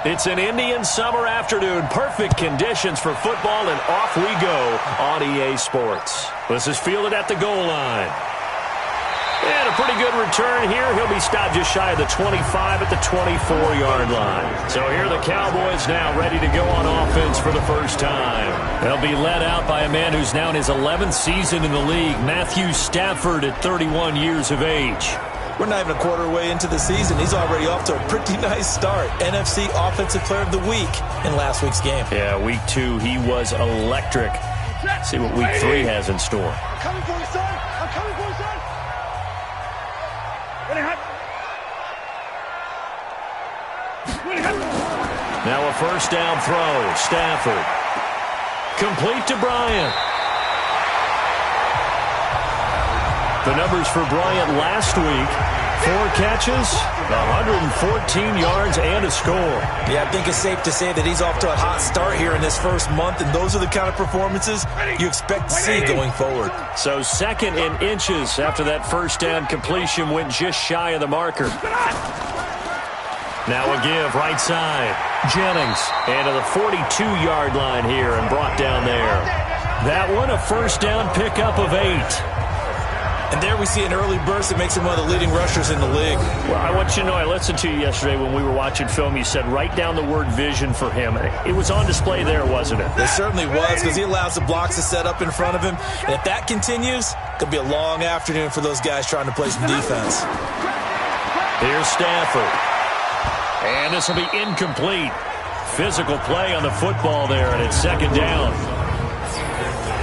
It's an Indian summer afternoon. Perfect conditions for football, and off we go on EA Sports. This is fielded at the goal line. And a pretty good return here. He'll be stopped just shy of the 25 at the 24-yard line. So here are the Cowboys now ready to go on offense for the first time. They'll be led out by a man who's now in his 11th season in the league, Matthew Stafford at 31 years of age. We're not even a quarter way into the season. He's already off to a pretty nice start. NFC Offensive Player of the Week in last week's game. Yeah, week 2, he was electric. See what week 3 has in store. I'm coming for you, son. I'm coming for you, son. Now a first down throw. Stafford. Complete to Bryant. The numbers for Bryant last week: 4 catches, 114 yards, and a score. Yeah, I think it's safe to say that he's off to a hot start here in this first month, and those are the kind of performances you expect to see going forward. So second in inches after that first down completion went just shy of the marker. Now a give right side. Jennings into the 42-yard line here and brought down there. That one a first down pickup of 8. And there we see an early burst that makes him one of the leading rushers in the league. Well, I want you to know, I listened to you yesterday when we were watching film. You said write down the word vision for him. It was on display there, wasn't it? It certainly was, because he allows the blocks to set up in front of him. And if that continues, it could be a long afternoon for those guys trying to play some defense. Here's Stafford. And this will be incomplete. Physical play on the football there, and it's second down.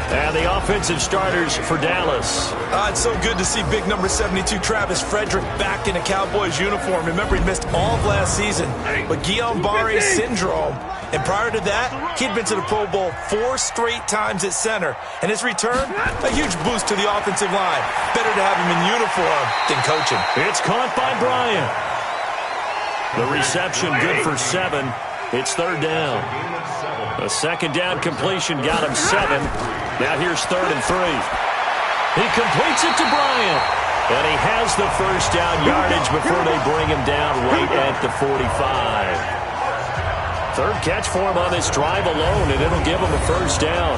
And the offensive starters for Dallas. It's so good to see big number 72 Travis Frederick back in a Cowboys uniform. Remember, he missed all of last season with Guillain-Barré syndrome. And prior to that, he'd been to the Pro Bowl 4 straight times at center. And his return, a huge boost to the offensive line. Better to have him in uniform than coaching. It's caught by Bryant. The reception good for 7. It's third down. A second down completion got him 7. Now here's 3rd and 3. He completes it to Bryant. And he has the first down yardage before they bring him down right at the 45. Third catch for him on this drive alone, and it'll give him a first down.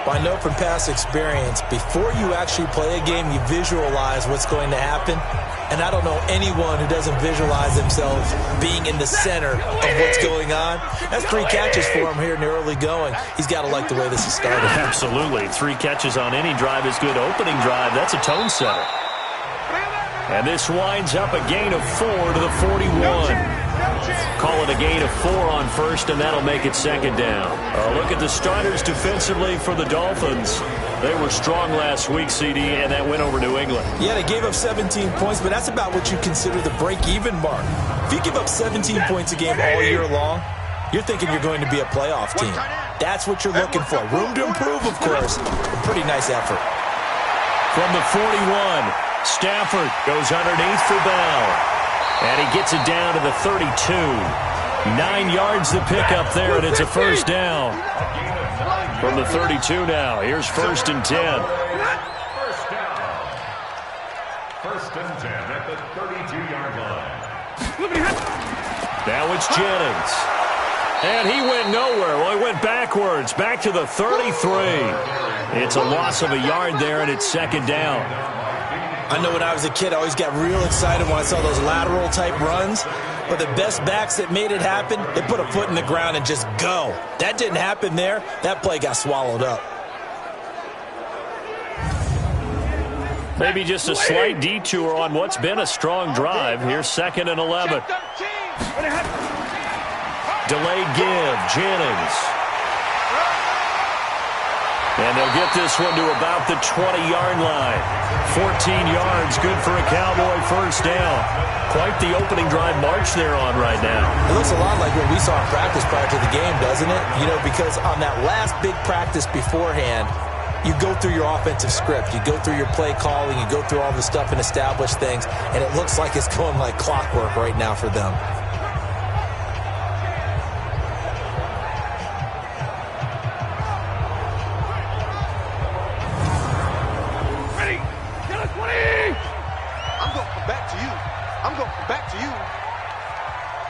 Well, I know from past experience, before you actually play a game, you visualize what's going to happen. And I don't know anyone who doesn't visualize themselves being in the center of what's going on. That's 3 catches for him here in the early going. He's got to like the way this is started. Absolutely. 3 catches on any drive is good. Opening drive, that's a tone setter. And this winds up a gain of 4 to the 41. Call it a gain of 4 on first, and that'll make it second down. Look at the starters defensively for the Dolphins. They were strong last week, CD, and that went over New England. Yeah, they gave up 17 points, but that's about what you consider the break-even mark. If you give up 17 points a game all year long, you're thinking you're going to be a playoff team. That's what you're looking for. Room to improve, of course. A pretty nice effort. From the 41, Stafford goes underneath for Bell. And he gets it down to the 32. 9 yards to pick up there, and it's a first down. From the 32 now, here's 1st and 10. First down. 1st and 10 at the 32-yard line. Now it's Jennings. And he went nowhere. Well, he went backwards, back to the 33. It's a loss of a yard there, and it's second down. I know when I was a kid, I always got real excited when I saw those lateral-type runs. But the best backs that made it happen, they put a foot in the ground and just go. That didn't happen there. That play got swallowed up. Maybe just a slight detour on what's been a strong drive. Here's 2nd and 11. Delayed give, Jennings. And they'll get this one to about the 20-yard line. 14 yards, good for a Cowboy first down. Quite the opening drive march they're on right now. It looks a lot like what we saw in practice prior to the game, doesn't it? You know, because on that last big practice beforehand, you go through your offensive script. You go through your play calling. You go through all the stuff and establish things. And it looks like it's going like clockwork right now for them.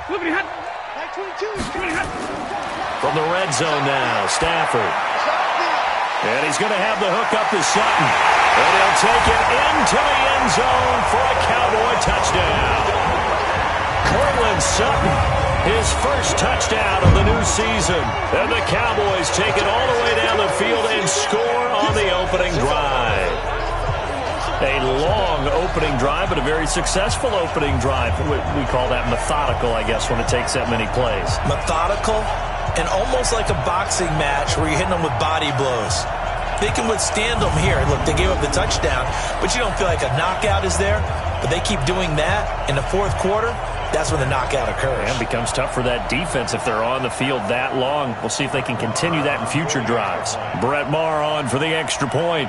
From the red zone now, Stafford. And he's going to have the hook up to Sutton. And he'll take it into the end zone for a Cowboy touchdown. Cortland Sutton, his first touchdown of the new season. And the Cowboys take it all the way down the field and score on the opening drive. A long opening drive, but a very successful opening drive. We call that methodical, I guess, when it takes that many plays. Methodical and almost like a boxing match where you're hitting them with body blows. They can withstand them here. Look, they gave up the touchdown, but you don't feel like a knockout is there. But they keep doing that in the fourth quarter. That's when the knockout occurs. And it becomes tough for that defense if they're on the field that long. We'll see if they can continue that in future drives. Brett Maher on for the extra point.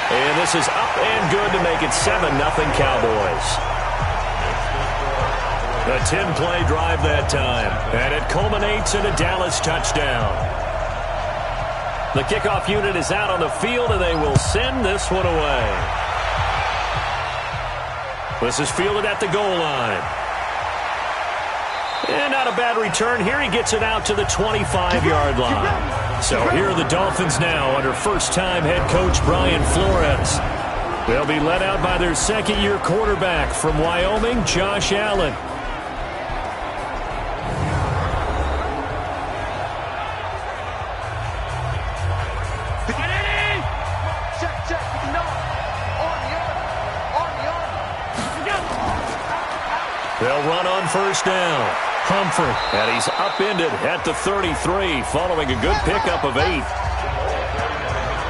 And this is up and good to make it 7-0 Cowboys. A 10-play drive that time. And it culminates in a Dallas touchdown. The kickoff unit is out on the field, and they will send this one away. This is fielded at the goal line. And not a bad return here. He gets it out to the 25-yard line. So here are the Dolphins now under first-time head coach Brian Flores. They'll be led out by their second-year quarterback from Wyoming, Josh Allen. They'll run on first down. Humphrey, and he's upended at the 33 following a good pickup of 8.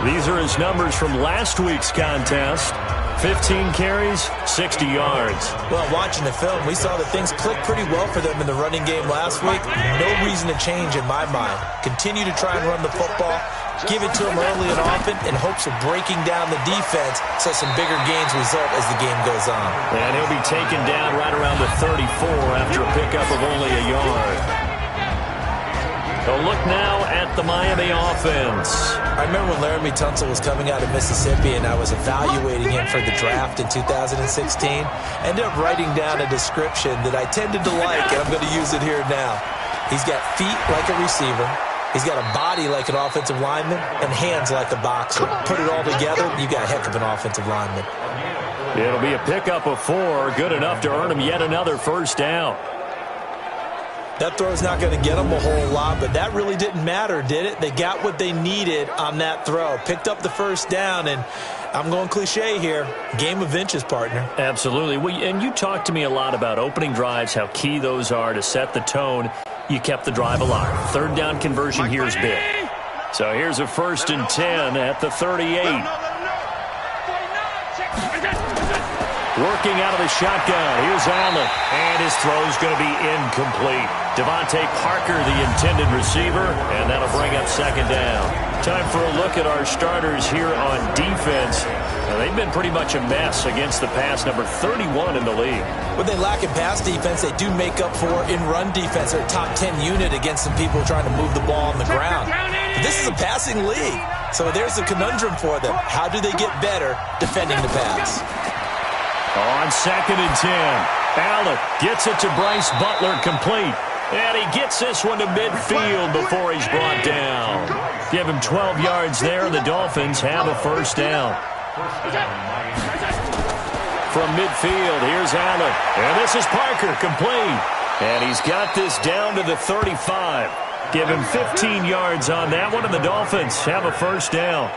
These are his numbers from last week's contest. 15 carries, 60 yards. Well, watching the film, we saw that things clicked pretty well for them in the running game last week. No reason to change in my mind. Continue to try and run the football. Give it to him early and often in hopes of breaking down the defense so some bigger gains result as the game goes on. And he'll be taken down right around the 34 after a pickup of only a yard. A look now at the Miami offense. I remember when Laramie Tunsil was coming out of Mississippi and I was evaluating him for the draft in 2016. Ended up writing down a description that I tended to like, and I'm going to use it here now. He's got feet like a receiver. He's got a body like an offensive lineman and hands like a boxer. Put it all together, you got a heck of an offensive lineman. It'll be a pickup of 4, good enough to earn him yet another first down. That throw's not going to get them a whole lot, but that really didn't matter, did it? They got what they needed on that throw. Picked up the first down, and I'm going cliche here. Game of inches, partner. Absolutely. And you talked to me a lot about opening drives, how key those are to set the tone. You kept the drive alive. Third down conversion here is big. So here's a 1st and 10 at the 38. Working out of the shotgun. Here's Allen. And his throw's going to be incomplete. Devontae Parker, the intended receiver, and that'll bring up second down. Time for a look at our starters here on defense. Now, they've been pretty much a mess against the pass, number 31 in the league. When they lack in pass defense, they do make up for in run defense. They're a top 10 unit against some people trying to move the ball on the ground. But this is a passing league, so there's a conundrum for them. How do they get better defending the pass? On 2nd and 10, Allen gets it to Bryce Butler, complete. And he gets this one to midfield before he's brought down. Give him 12 yards there, and the Dolphins have a first down. From midfield, here's Allen. And this is Parker, complete. And he's got this down to the 35. Give him 15 yards on that one, and the Dolphins have a first down.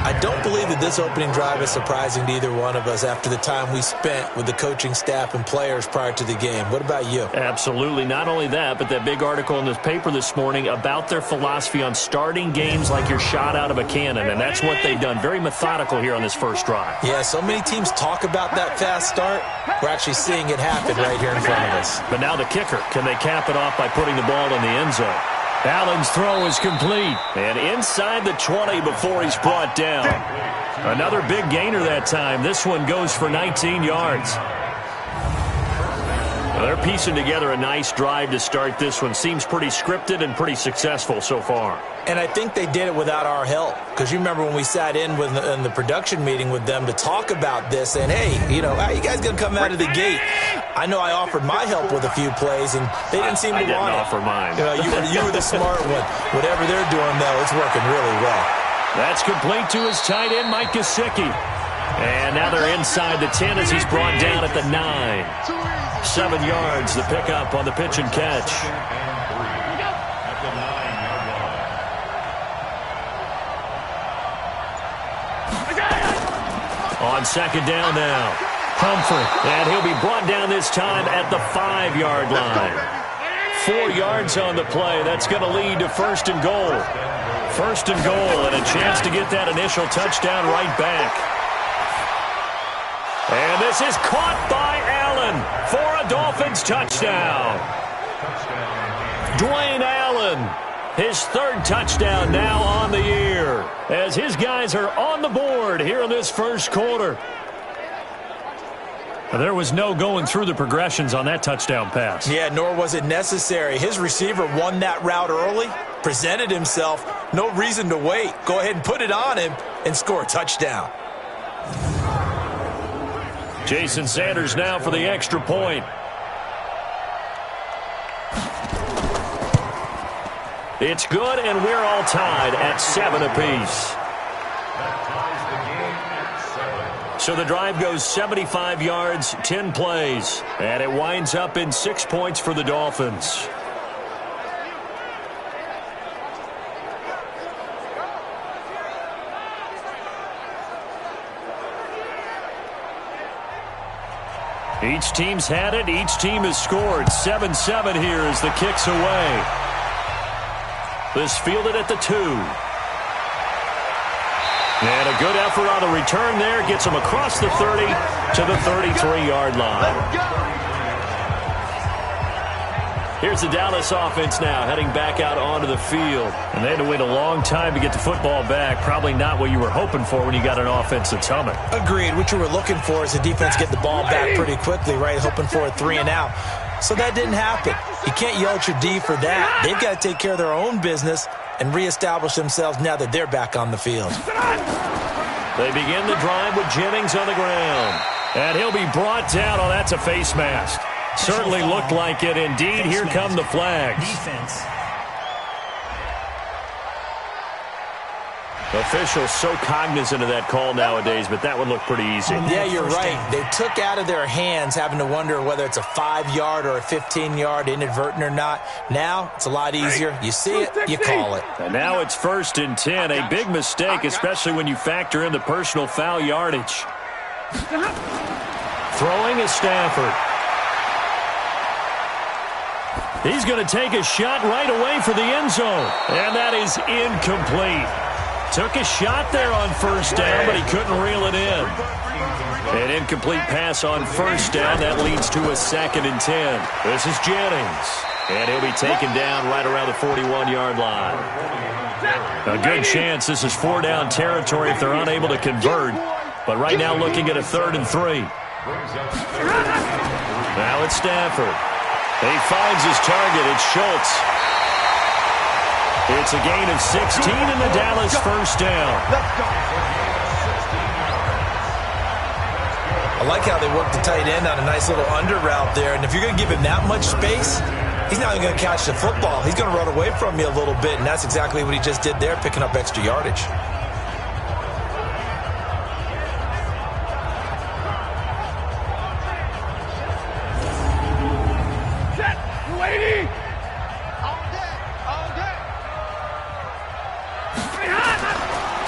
I don't believe that this opening drive is surprising to either one of us after the time we spent with the coaching staff and players prior to the game. What about you? Absolutely. Not only that, but that big article in the paper this morning about their philosophy on starting games like you're shot out of a cannon, and that's what they've done. Very methodical here on this first drive. Yeah, so many teams talk about that fast start. We're actually seeing it happen right here in front of us. But now the kicker. Can they cap it off by putting the ball in the end zone? Allen's throw is complete. And inside the 20 before he's brought down. Another big gainer that time. This one goes for 19 yards. Well, they're piecing together a nice drive to start this one. Seems pretty scripted and pretty successful so far. And I think they did it without our help. Because you remember when we sat in the production meeting with them to talk about this, and hey, you know, how you guys going to come out of the gate? I know I offered my help with a few plays, and they didn't seem to want it. I didn't offer mine. You were the smart one. Whatever they're doing, though, it's working really well. That's complete to his tight end, Mike Gesicki. And now they're inside the 10 as he's brought down at the 9. 7 yards, the pickup on the pitch and catch. On second down now, Humphrey, and he'll be brought down this time at the 5-yard line. 4 yards on the play. That's going to lead to first and goal. First and goal, and a chance to get that initial touchdown right back. And this is caught by Allen for a Dolphins touchdown. Dwayne Allen, his 3rd touchdown now on the year, as his guys are on the board here in this first quarter. There was no going through the progressions on that touchdown pass. Yeah, nor was it necessary. His receiver won that route early, presented himself, no reason to wait. Go ahead and put it on him and score a touchdown. Jason Sanders now for the extra point. It's good, and we're all tied at 7 apiece. So the drive goes 75 yards, 10 plays, and it winds up in 6 points for the Dolphins. Each team's had it. Each team has scored. 7-7 here as the kick's away. This fielded at the 2. And a good effort on the return there. Gets him across the 30 to the 33-yard line. Here's the Dallas offense now heading back out onto the field. And they had to wait a long time to get the football back. Probably not what you were hoping for when you got an offense that's humming. Agreed. What you were looking for is the defense get the ball back pretty quickly, right? Hoping for a 3 and out. So that didn't happen. You can't yell at your D for that. They've got to take care of their own business and reestablish themselves now that they're back on the field. They begin the drive with Jennings on the ground. And he'll be brought down. Oh, that's a face mask. Certainly looked like it. Indeed, here come the flags. Officials so cognizant of that call nowadays, but that one looked pretty easy. Yeah, you're right. They took out of their hands having to wonder whether it's a 5-yard or a 15-yard, inadvertent or not. Now, it's a lot easier. You see it, you call it. And now it's 1st and 10. A big mistake, especially when you factor in the personal foul yardage. Throwing is Stafford. He's going to take a shot right away for the end zone. And that is incomplete. Took a shot there on 1st down, but he couldn't reel it in. An incomplete pass on 1st down. That leads to a 2nd and 10. This is Jennings. And he'll be taken down right around the 41-yard line. A good chance this is 4-down territory if they're unable to convert. But right now looking at a 3rd and 3. Now it's Stafford. He finds his target. It's Schultz. It's a gain of 16 and the Dallas 1st down. I like how they work the tight end on a nice little under route there. And if you're going to give him that much space, he's not even going to catch the football. He's going to run away from you a little bit, and that's exactly what he just did there, picking up extra yardage.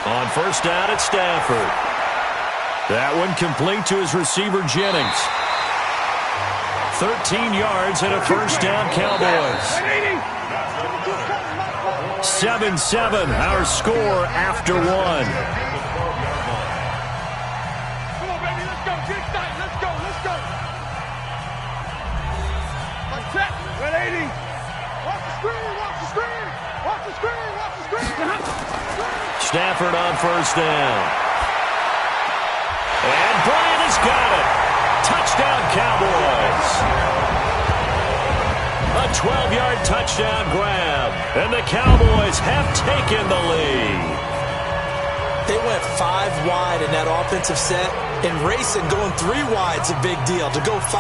On 1st down, it's Stafford. That one complete to his receiver, Jennings. 13 yards and a 1st down, Cowboys. 7-7, our score after 1. Come on, baby, let's go. Get tight. Let's go. Let's go. Check. 180. Watch the screen. Watch the screen. Watch the screen. Watch the screen. Stafford on 1st down. And Bryant has got it. Touchdown, Cowboys. A 12-yard touchdown grab. And the Cowboys have taken the lead. They went 5 wide in that offensive set. And racing, going 3 wide's a big deal. To go 5,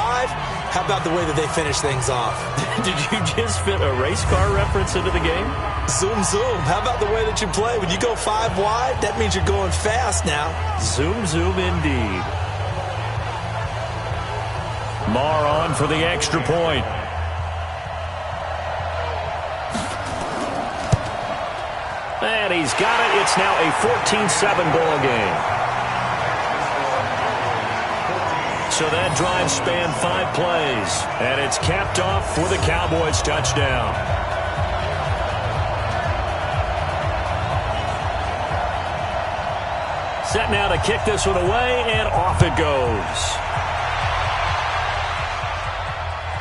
how about the way that they finish things off? Did you just fit a race car reference into the game? Zoom, zoom. How about the way that you play? When you go 5 wide, that means you're going fast now. Zoom, zoom indeed. Marr on for the extra point. And he's got it. It's now a 14-7 ball game. So that drive spanned 5 plays. And it's capped off for the Cowboys touchdown. Set now to kick this one away, and off it goes.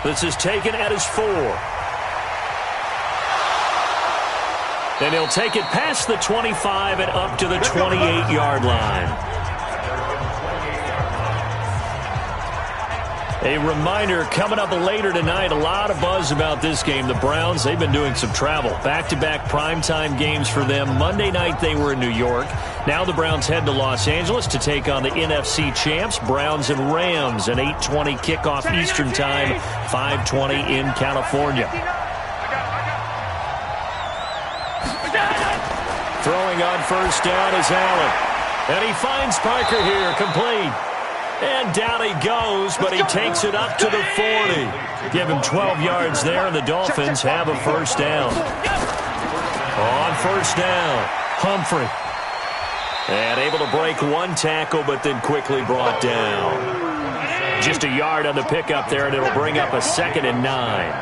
This is taken at his 4. Then he'll take it past the 25 and up to the 28-yard line. A reminder, coming up later tonight, a lot of buzz about this game. The Browns, they've been doing some travel. Back-to-back primetime games for them. Monday night they were in New York. Now the Browns head to Los Angeles to take on the NFC champs, Browns and Rams. An 8:20 kickoff Eastern time, 5:20 in California. Throwing on first down is Allen. And he finds Parker here, complete. And down he goes, but he takes it up to the 40. Give him 12 yards there, and the Dolphins have a first down. On first down, Humphrey. And able to break 1 tackle, but then quickly brought down. Just a yard on the pickup there, and it'll bring up a 2nd and 9.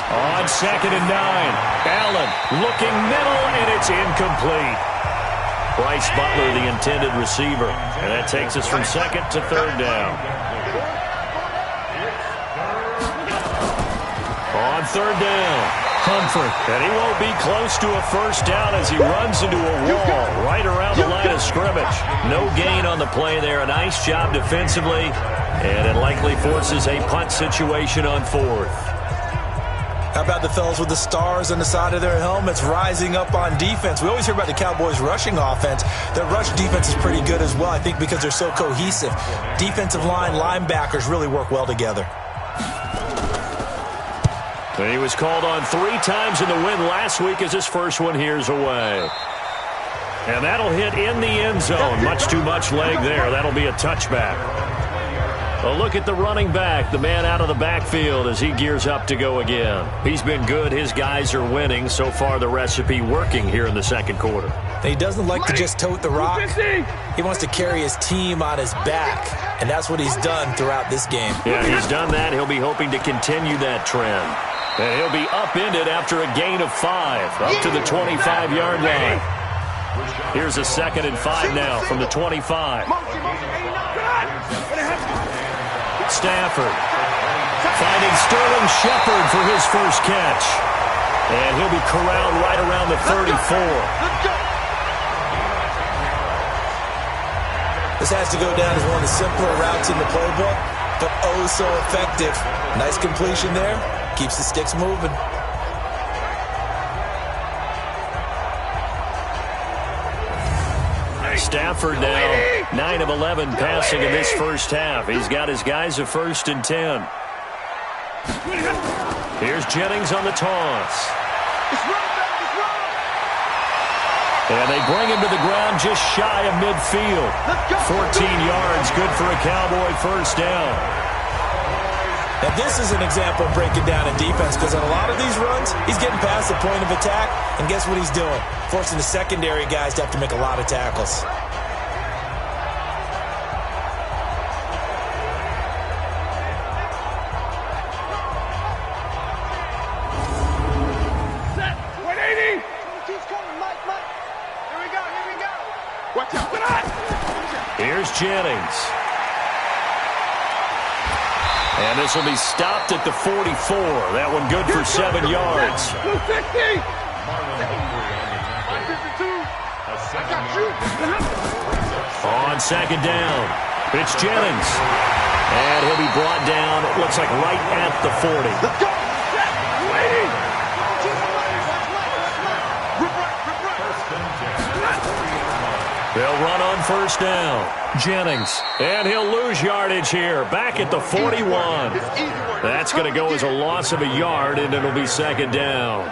On 2nd and 9, Allen looking middle, and it's incomplete. Bryce Butler, the intended receiver. And that takes us from 2nd to 3rd down. On 3rd down, Humphrey. And he won't be close to a first down as he runs into a wall right around the line of scrimmage. No gain on the play there. A nice job defensively. And it likely forces a punt situation on 4th. How about the fellas with the stars on the side of their helmets rising up on defense? We always hear about the Cowboys' rushing offense. Their rush defense is pretty good as well, I think, because they're so cohesive. Defensive line, linebackers really work well together. And he was called on 3 times in the win last week as his first one here's away. And that'll hit in the end zone. Much too much leg there. That'll be a touchback. A look at the running back, the man out of the backfield as he gears up to go again. He's been good. His guys are winning. So far, the recipe working here in the 2nd quarter. He doesn't like to just tote the rock. He wants to carry his team on his back, and that's what he's done throughout this game. Yeah, he's done that. He'll be hoping to continue that trend. And he'll be upended after a gain of 5, up to the 25-yard line. Here's a 2nd and 5 now from the 25. Stafford finding Sterling Shepard for his first catch. And he'll be corralled right around the 34. This has to go down as one of the simpler routes in the playbook, but oh so effective. Nice completion there. Keeps the sticks moving. Stafford now 9 of 11 passing in this first half. He's got his guys a 1st and 10. Here's Jennings on the toss. And they bring him to the ground just shy of midfield. 14 yards, good for a Cowboy first down. Now this is an example of breaking down in defense, because on a lot of these runs, he's getting past the point of attack, and guess what he's doing? Forcing the secondary guys to have to make a lot of tackles. Set. 180. He's coming, Mike. Here we go. Watch out. Here's Jennings. And this will be stopped at the 44. That one good for 7 yards. 250. On 2nd down, it's Jennings. And he'll be brought down, it looks like right at the 40. Let's go. Waiting. They'll run on first down. Jennings, and he'll lose yardage here, back at the 41. That's going to go as a loss of a yard, and it'll be second down.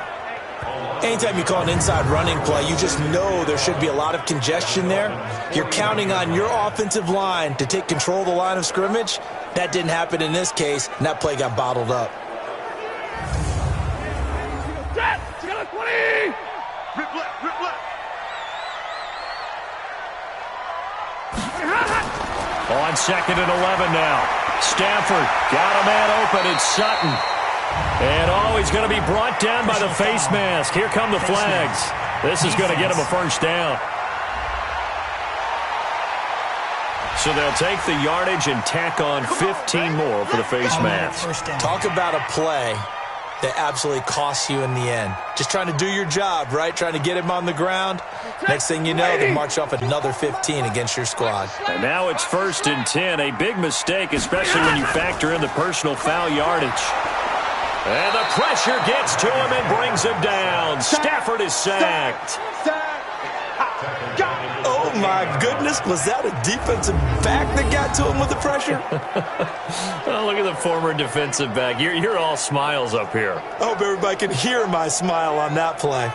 Anytime you call an inside running play, you just know there should be a lot of congestion there. You're counting on your offensive line to take control of the line of scrimmage. That didn't happen in this case, and that play got bottled up. Set. 20. Rip left. Rip left. On 2nd and 11 now. Stafford got a man open. It's Sutton. And he's going to be brought down by the face mask. Here come the flags. This is going to get him a first down. So they'll take the yardage and tack on 15 more for the face mask. Talk about a play that absolutely costs you in the end. Just trying to do your job, right? Trying to get him on the ground. Next thing you know, they march off another 15 against your squad. And now it's 1st and 10. A big mistake, especially when you factor in the personal foul yardage. And the pressure gets to him and brings him down. Stafford is sacked. Oh, my goodness. Was that a defensive back that got to him with the pressure? Oh, look at the former defensive back. You're all smiles up here. I hope everybody can hear my smile on that play.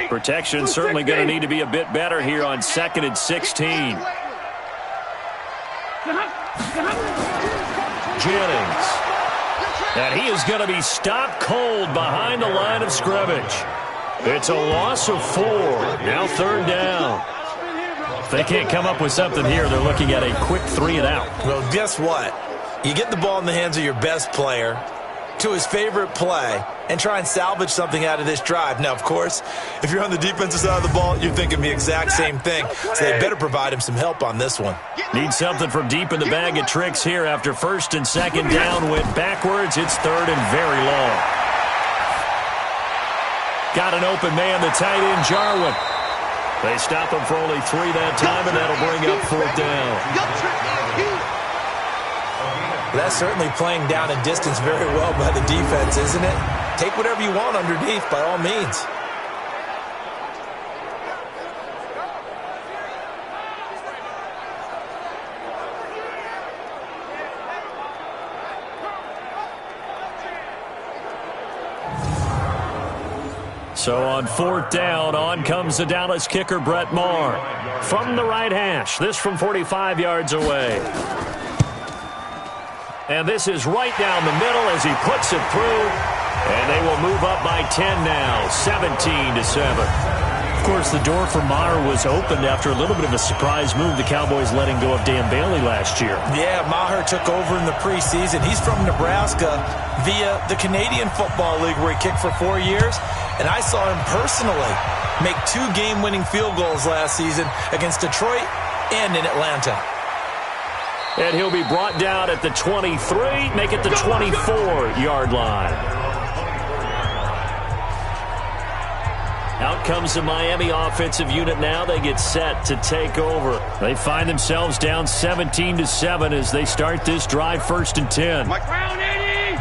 Protection certainly going to need to be a bit better here on 2nd and 16. Jennings. And he is going to be stopped cold behind the line of scrimmage. It's a loss of 4. Now 3rd down. If they can't come up with something here, they're looking at a quick 3 and out. Well, guess what? You get the ball in the hands of your best player to his favorite play and try and salvage something out of this drive. Now, of course, if you're on the defensive side of the ball, you're thinking the exact same thing. So they better provide him some help on this one. Need something from deep in the bag of tricks here after 1st and 2nd down went backwards. It's 3rd and very long. Got an open man, the tight end, Jarwin. They stop him for only 3 that time, and that'll bring up 4th down. That's certainly playing down a distance very well by the defense, isn't it? Take whatever you want underneath, by all means. So on 4th down, on comes the Dallas kicker, Brett Maher. From the right hash, this from 45 yards away. And this is right down the middle as he puts it through. And they will move up by 10 now, 17-7. Of course, the door for Maher was opened after a little bit of a surprise move. The Cowboys letting go of Dan Bailey last year. Yeah, Maher took over in the preseason. He's from Nebraska via the Canadian Football League where he kicked for 4 years. And I saw him personally make 2 game-winning field goals last season against Detroit and in Atlanta. And he'll be brought down at the 23, make it the 24-yard line. Out comes the Miami offensive unit now. They get set to take over. They find themselves down 17-7 as they start this drive, 1st and 10. Mike Brown, 80.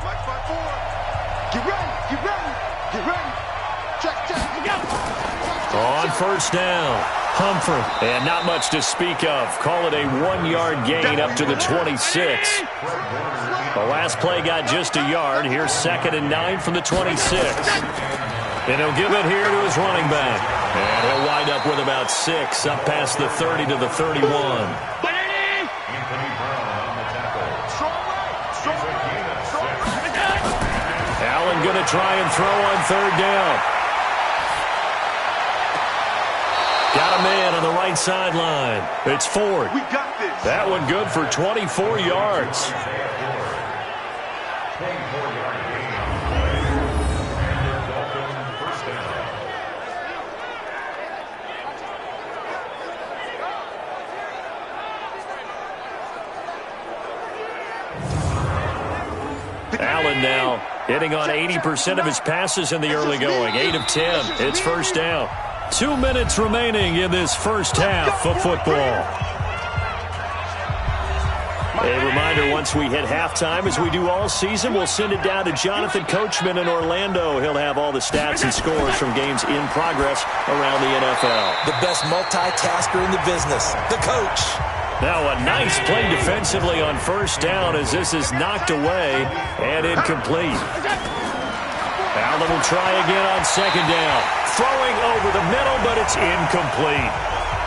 Mike 5-4. Get ready. Get ready. Get ready. Check. On 1st down. Humphrey, and not much to speak of. Call it a 1-yard gain up to the 26. The last play got just a yard. Here's 2nd and 9 from the 26. And he'll give it here to his running back. And he'll wind up with about 6 up past the 30 to the 31. Allen going to try and throw on 3rd down. Got a man on the right sideline. It's Ford. We got this. That one good for 24 yards. Allen now Hitting on 80% of his passes in the early going. 8 of 10. It's first down. 2 minutes remaining in this first half of football. A reminder, once we hit halftime, as we do all season, we'll send it down to Jonathan Coachman in Orlando. He'll have all the stats and scores from games in progress around the NFL. The best multitasker in the business, the coach. Now a nice play defensively on first down as this is knocked away and incomplete. Allen will try again on second down. Throwing over the middle, but it's incomplete.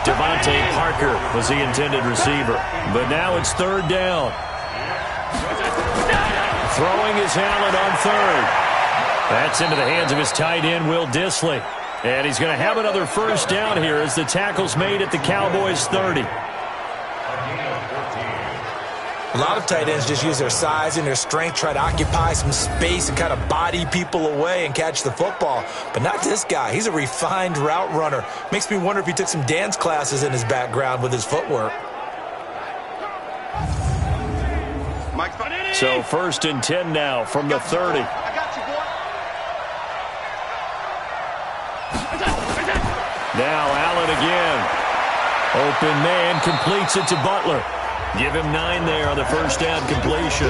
Devontae Parker was the intended receiver. But now it's third down. Throwing is Allen on third. That's into the hands of his tight end, Will Dissly. And he's going to have another first down here as the tackle's made at the Cowboys' 30. A lot of tight ends just use their size and their strength, try to occupy some space and kind of body people away and catch the football. But not this guy. He's a refined route runner. Makes me wonder if he took some dance classes in his background with his footwork. So first and 10 now from the 30. Now Allen again. Open man completes it to Butler. Give him 9 there on the first down completion.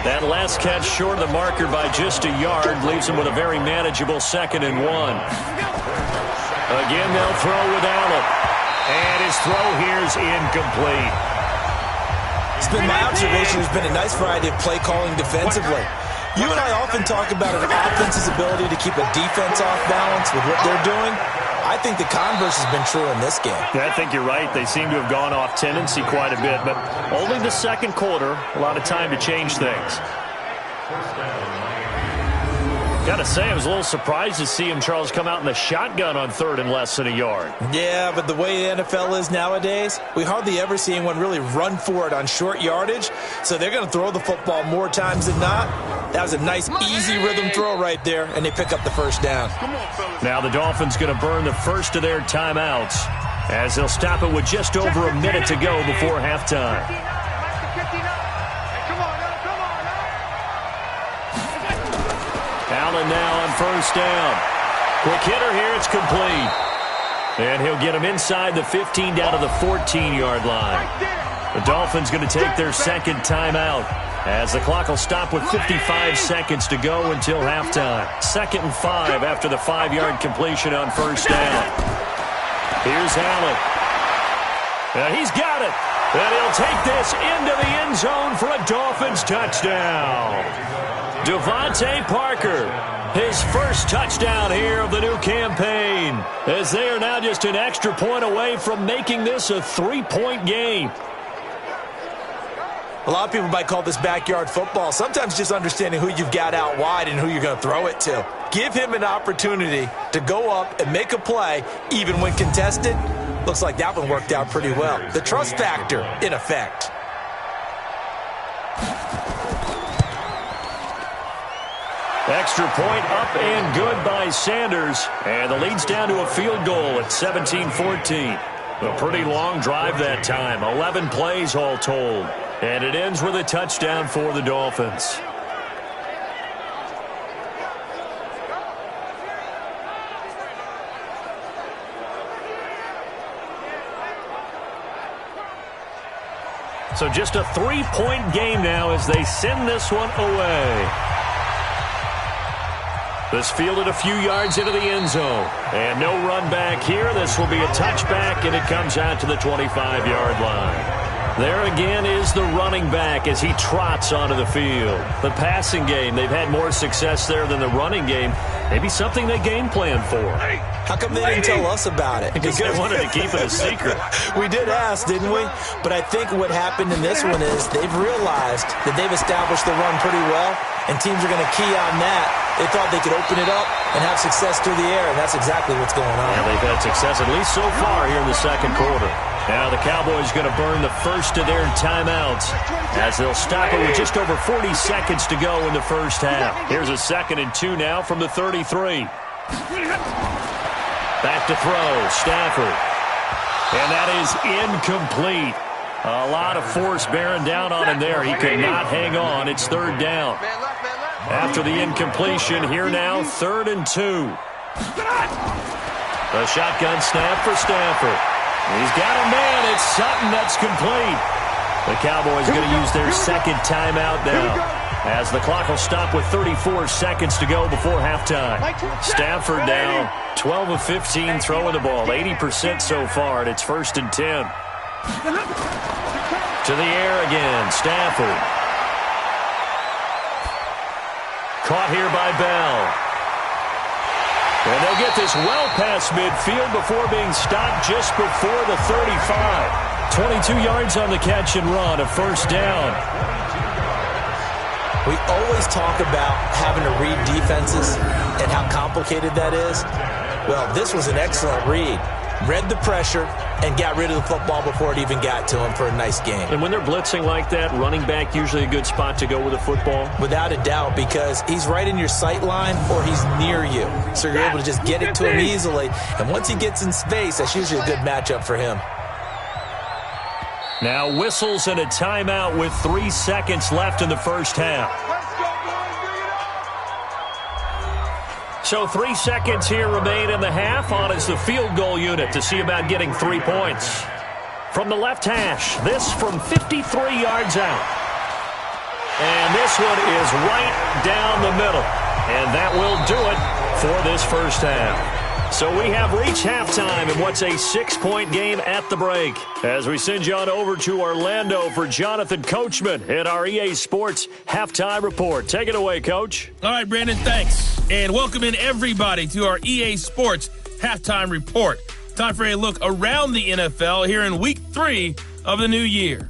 That last catch short of the marker by just a yard leaves him with a very manageable 2nd and 1. Again, they'll throw with Allen. And his throw here is incomplete. It's been my observation there's been a nice variety of play calling defensively. You and I often talk about an offense's ability to keep a defense off balance with what they're doing. I think the converse has been true in this game. I think you're right. They seem to have gone off tendency quite a bit, but only the second quarter, a lot of time to change things. Got to say, I was a little surprised to see him, Charles, come out in the shotgun on third and less than a yard. Yeah, but the way the NFL is nowadays, we hardly ever see anyone really run for it on short yardage, so they're going to throw the football more times than not. That was a nice, easy rhythm throw right there, and they pick up the first down. Now the Dolphins going to burn the first of their timeouts as they'll stop it with just over a minute to go before halftime. Allen now on first down. Quick hitter here, it's complete. And he'll get him inside the 15 down to the 14-yard line. The Dolphins going to take their second timeout as the clock will stop with 55 seconds to go until halftime. 2nd and 5 after the 5-yard completion on first down. Here's Allen. He's got it. And he'll take this into the end zone for a Dolphins touchdown. Devontae Parker, his first touchdown here of the new campaign, as they are now just an extra point away from making this a 3-point game. A lot of people might call this backyard football. Sometimes just understanding who you've got out wide and who you're going to throw it to. Give him an opportunity to go up and make a play, even when contested. Looks like that one worked out pretty well. The trust factor in effect. Extra point up and good by Sanders. And the lead's down to a field goal at 17-14. A pretty long drive that time. 11 plays all told. And it ends with a touchdown for the Dolphins. So just a 3-point game now as they send this one away. This fielded a few yards into the end zone. And no run back here. This will be a touchback, and it comes out to the 25-yard line. There again is the running back as he trots onto the field. The passing game, they've had more success there than the running game. Maybe something they game plan for. How come they didn't tell us about it? Because they wanted to keep it a secret. We did ask, didn't we? But I think what happened in this one is they've realized that they've established the run pretty well, and teams are going to key on that. They thought they could open it up and have success through the air, and that's exactly what's going on. Yeah, they've had success at least so far here in the second quarter. Now the Cowboys going to burn the first of their timeouts as they'll stop it with just over 40 seconds to go in the first half. Here's a 2nd and 2 now from the 33. Back to throw, Stafford. And that is incomplete. A lot of force bearing down on him there. He could not hang on. It's third down. After the incompletion, here now, 3rd and 2. The shotgun snap for Stafford. He's got a man. It's Sutton that's complete. The Cowboys going to use their second timeout now, as the clock will stop with 34 seconds to go before halftime. Stafford now 12 of 15 throwing the ball, 80% so far, and it's 1st and 10. To the air again, Stafford. Caught here by Bell. And they'll get this well past midfield before being stopped just before the 35. 22 yards on the catch and run, a 1st down. We always talk about having to read defenses and how complicated that is. Well, this was an excellent read. Read the pressure and got rid of the football before it even got to him for a nice game. And when they're blitzing like that, running back usually a good spot to go with a football? Without a doubt, because he's right in your sight line or he's near you. So you're able to just get it to him easily. And once he gets in space, that's usually a good matchup for him. Now whistles and a timeout with 3 seconds left in the first half. So 3 seconds here remain in the half. On is the field goal unit to see about getting 3 points. From the left hash, this from 53 yards out. And this one is right down the middle. And that will do it for this first half. So we have reached halftime in what's a 6-point game at the break. As we send you on over to Orlando for Jonathan Coachman in our EA Sports Halftime Report. Take it away, Coach. All right, Brandon, thanks. And welcome in everybody to our EA Sports Halftime Report. Time for a look around the NFL here in Week 3 of the new year.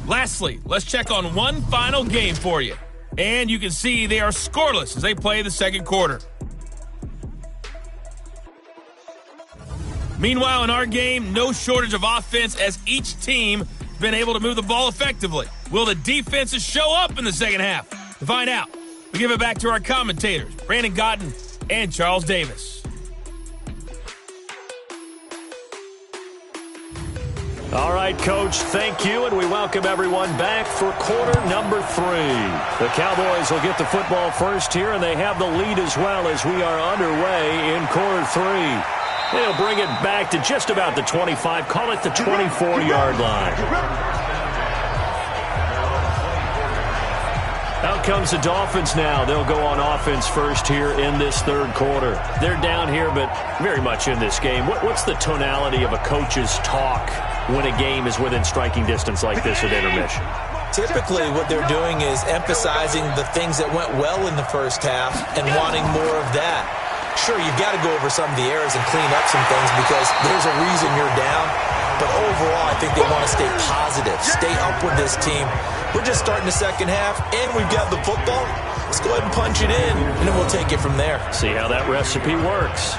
Lastly, let's check on one final game for you. And you can see they are scoreless as they play the second quarter. Meanwhile, in our game, no shortage of offense as each team has been able to move the ball effectively. Will the defenses show up in the second half? To find out, we give it back to our commentators, Brandon Gotten and Charles Davis. All right, Coach, thank you, and we welcome everyone back for quarter number 3. The Cowboys will get the football first here, and they have the lead as well as we are underway in quarter 3. They'll bring it back to just about the 25, call it the 24-yard line. Out comes the Dolphins now. They'll go on offense first here in this third quarter. They're down here, but very much in this game. What's the tonality of a coach's talk when a game is within striking distance like this at intermission? Typically, what they're doing is emphasizing the things that went well in the first half and wanting more of that. Sure, you've got to go over some of the errors and clean up some things because there's a reason you're down. But overall, I think they want to stay positive, stay up with this team. We're just starting the second half, and we've got the football. Let's go ahead and punch it in, and then we'll take it from there. See how that recipe works.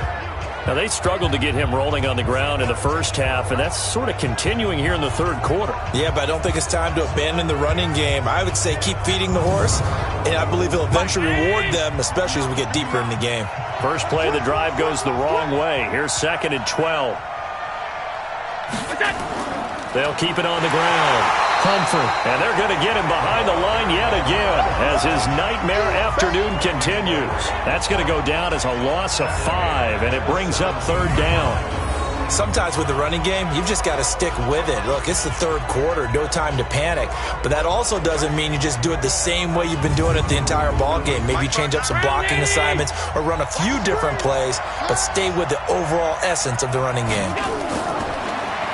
Now, they struggled to get him rolling on the ground in the first half, and that's sort of continuing here in the third quarter. Yeah, but I don't think it's time to abandon the running game. I would say keep feeding the horse, and I believe he'll eventually reward them, especially as we get deeper in the game. First play of the drive goes the wrong way. Here's 2nd and 12. They'll keep it on the ground. Humphrey, and they're going to get him behind the line yet again as his nightmare afternoon continues. That's going to go down as a loss of 5, and it brings up 3rd down. Sometimes with the running game, you've just got to stick with it. Look, it's the third quarter, no time to panic. But that also doesn't mean you just do it the same way you've been doing it the entire ball game. Maybe change up some blocking assignments or run a few different plays, but stay with the overall essence of the running game.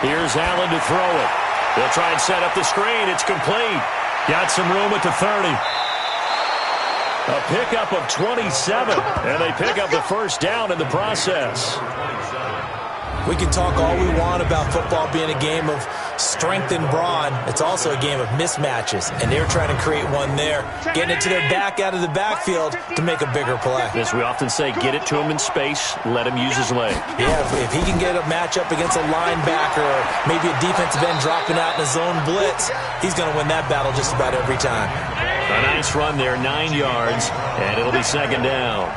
Here's Allen to throw it. They'll try and set up the screen. It's complete. Got some room at the 30. A pickup of 27, and they pick up the first down in the process. We can talk all we want about football being a game of strength and brawn. It's also a game of mismatches, and they're trying to create one there, getting it to their back out of the backfield to make a bigger play. As we often say, get it to him in space, let him use his leg. Yeah, if he can get a matchup against a linebacker or maybe a defensive end dropping out in a zone blitz, he's going to win that battle just about every time. A nice run there, 9 yards, and it'll be second down.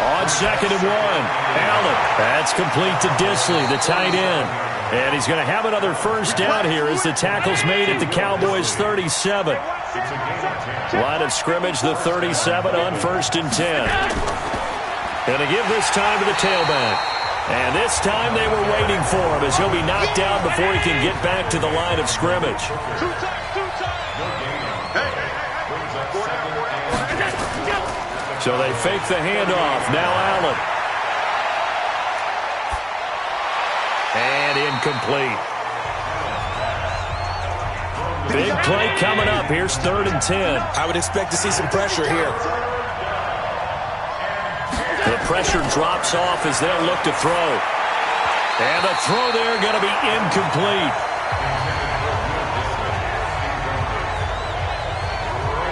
On 2nd and 1, Allen. That's complete to Disley, the tight end. And he's going to have another first down here as the tackle's made at the Cowboys' 37. Line of scrimmage, the 37 on 1st and 10. Going to give this time to the tailback. And this time they were waiting for him as he'll be knocked down before he can get back to the line of scrimmage. So they fake the handoff. Now Allen. And incomplete. Big play coming up. Here's 3rd and 10. I would expect to see some pressure here. The pressure drops off as they'll look to throw. And the throw there going to be incomplete.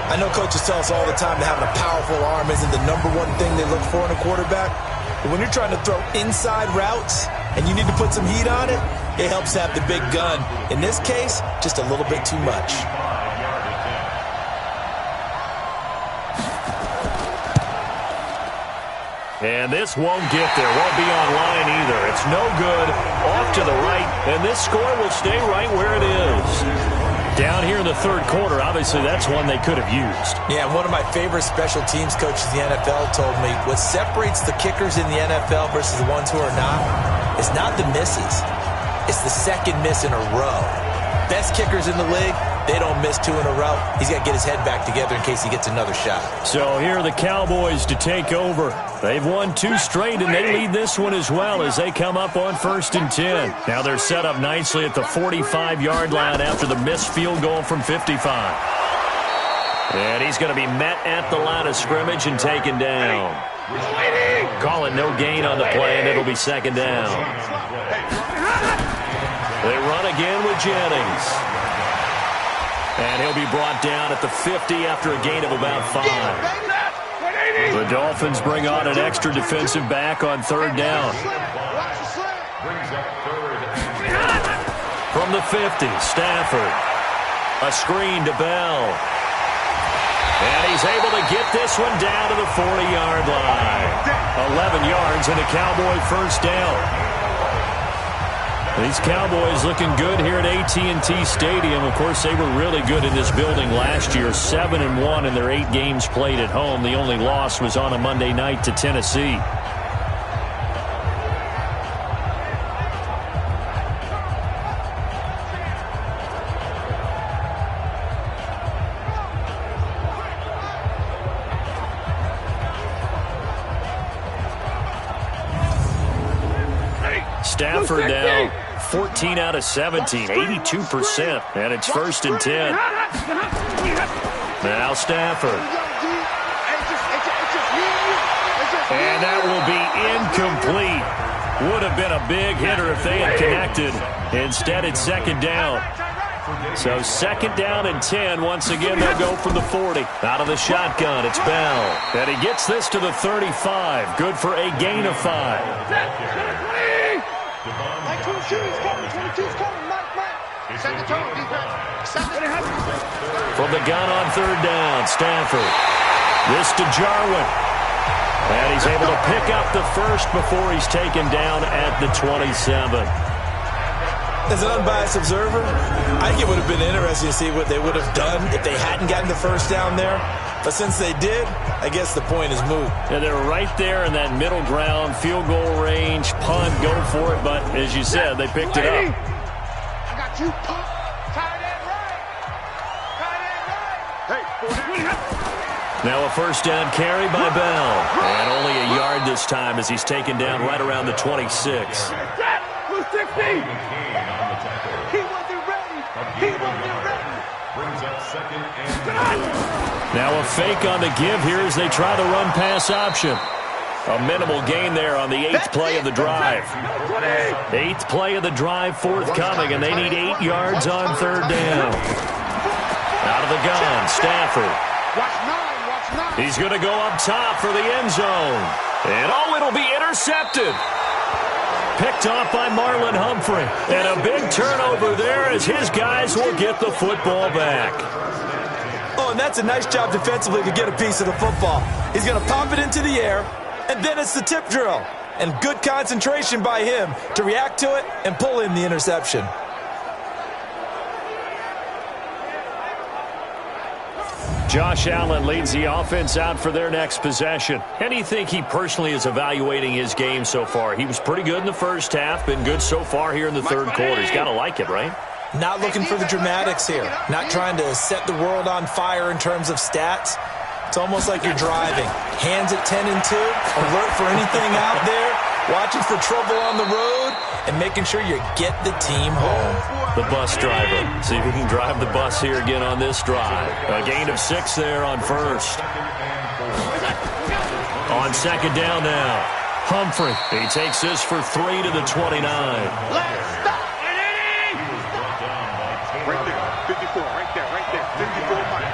I know coaches tell us all the time that having a powerful arm isn't the #1 thing they look for in a quarterback. But when you're trying to throw inside routes and you need to put some heat on it, it helps have the big gun. In this case, just a little bit too much. And this won't get there. Won't be online either. It's no good. Off to the right. And this score will stay right where it is. Down here in the 3rd quarter, obviously that's one they could have used. Yeah, one of my favorite special teams coaches in the NFL told me what separates the kickers in the NFL versus the ones who are not is not the misses. It's the second miss in a row. Best kickers in the league, they don't miss 2 in a row. He's got to get his head back together in case he gets another shot. So here are the Cowboys to take over. They've won 2 straight, and they lead this one as well as they come up on 1st and 10. Now they're set up nicely at the 45-yard line after the missed field goal from 55. And he's going to be met at the line of scrimmage and taken down. Call it no gain on the play, and it'll be second down. They run again with Jennings. And he'll be brought down at the 50 after a gain of about 5. The Dolphins bring on an extra defensive back on 3rd down. From the 50, Stafford. A screen to Bell. And he's able to get this one down to the 40-yard line. 11 yards and a Cowboy first down. These Cowboys looking good here at AT&T Stadium. Of course, they were really good in this building last year. 7-1 in their 8 games played at home. The only loss was on a Monday night to Tennessee. Stafford now 14 out of 17, 82%, and it's 1st and 10. Now Stafford. And that will be incomplete. Would have been a big hitter if they had connected. Instead, it's 2nd down. So 2nd down and 10. Once again, they'll go from the 40. Out of the shotgun, it's Bell. And he gets this to the 35. Good for a gain of 5. 22's coming, 22's coming, Mike. Set the tone, defense. From the gun on 3rd down, Stafford. This to Jarwin. And he's able to pick up the first before he's taken down at the 27. As an unbiased observer, I think it would have been interesting to see what they would have done if they hadn't gotten the first down there. But since they did, I guess the point is moot. Yeah, they're right there in that middle ground, field goal range, punt, go for it. But as you said, they picked it up. I got you, pump. Tight end right. Now a first down carry by Bell. And only a yard this time as he's taken down right around the 26. He wasn't ready. He wasn't ready. Brings up 2nd and Now a fake on the give here as they try the run-pass option. A minimal gain there on the 8th play of the drive. 8th play of the drive forthcoming, and they need 8 yards on 3rd down. Out of the gun, Stafford. He's going to go up top for the end zone. And it'll be intercepted. Picked off by Marlon Humphrey. And a big turnover there as his guys will get the football back. Oh, and that's a nice job defensively to get a piece of the football. He's going to pop it into the air, and then it's the tip drill. And good concentration by him to react to it and pull in the interception. Josh Allen leads the offense out for their next possession. And you think he personally is evaluating his game so far? He was pretty good in the first half, been good so far here in the 3rd quarter. He's got to like it, right? Not looking for the dramatics here. Not trying to set the world on fire in terms of stats. It's almost like you're driving. Hands at 10 and 2, alert for anything out there, watching for trouble on the road, and making sure you get the team home. The bus driver. See if he can drive the bus here again on this drive. A gain of 6 there on 1st. On 2nd down now. Humphrey. He takes this for 3 to the 29. Let's stop. Right there. 54. Right there. 54 Mike.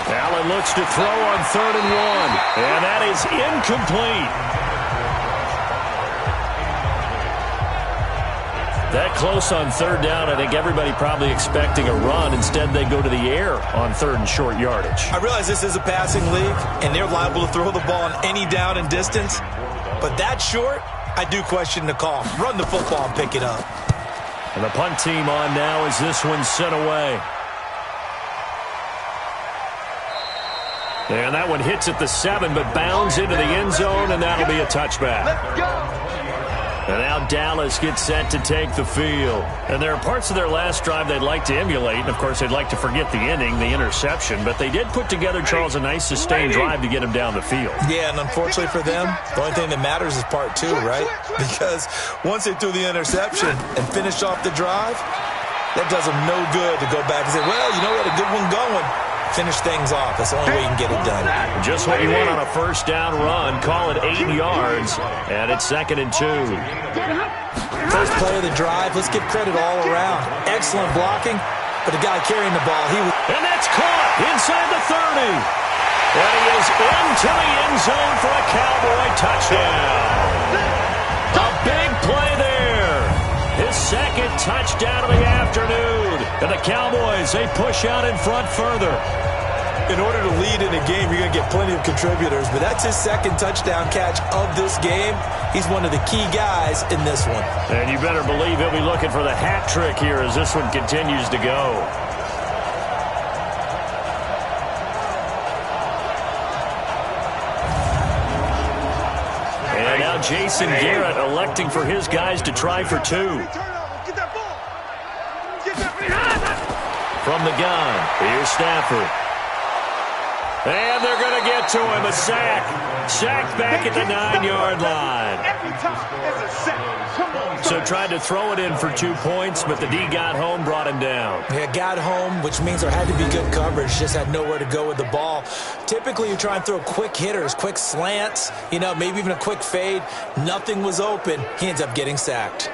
Allen looks to throw on 3rd and 1. And that is incomplete. That close on 3rd down, I think everybody probably expecting a run. Instead, they go to the air on 3rd and short yardage. I realize this is a passing league, and they're liable to throw the ball on any down and distance. But that short, I do question the call. Run the football and pick it up. And the punt team on now as this one's sent away. And that one hits at the 7, but bounds into the end zone, and that'll be a touchback. Let's go. And now Dallas gets set to take the field. And there are parts of their last drive they'd like to emulate. And, of course, they'd like to forget the inning, the interception. But they did put together, Charles, a nice sustained drive to get him down the field. Yeah, and unfortunately for them, the only thing that matters is part 2, right? Because once they threw the interception and finished off the drive, that does them no good to go back and say, well, you know, we had a good one going. Finish things off. That's the only way you can get it done. Just what you want on a 1st down run. Call it 8 yards, and it's 2nd and 2. First play of the drive. Let's give credit all around. Excellent blocking, but the guy carrying the ball, And that's caught inside the 30. And he is into the end zone for a Cowboy touchdown. A big play there. His 2nd touchdown of the afternoon. And the Cowboys, they push out in front further. In order to lead in a game, you're going to get plenty of contributors, but that's his 2nd touchdown catch of this game. He's one of the key guys in this one. And you better believe he'll be looking for the hat trick here as this one continues to go. And now Jason Garrett electing for his guys to try for 2. From the gun, here's Stafford. And they're going to get to him, a sack. Sacked back at the 9-yard line. So tried to throw it in for 2 points, but the D got home, brought him down. Yeah, got home, which means there had to be good coverage. Just had nowhere to go with the ball. Typically, you try and throw quick hitters, quick slants, you know, maybe even a quick fade. Nothing was open. He ends up getting sacked.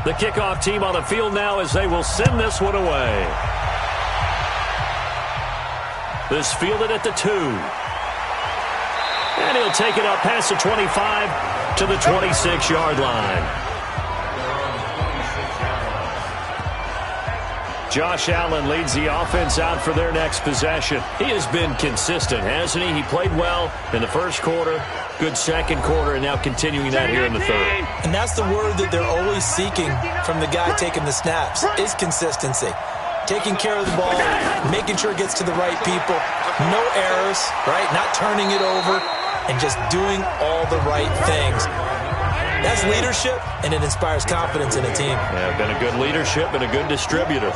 The kickoff team on the field now as they will send this one away. This fielded at the 2. And he'll take it up past the 25 to the 26-yard line. Josh Allen leads the offense out for their next possession. He has been consistent, hasn't he? He played well in the 1st quarter, good 2nd quarter, and now continuing that here in the 3rd. And that's the word that they're always seeking from the guy taking the snaps, is consistency. Taking care of the ball, making sure it gets to the right people, no errors, right? Not turning it over, and just doing all the right things. That's leadership, and it inspires confidence in a team. Yeah, been a good leadership and a good distributor.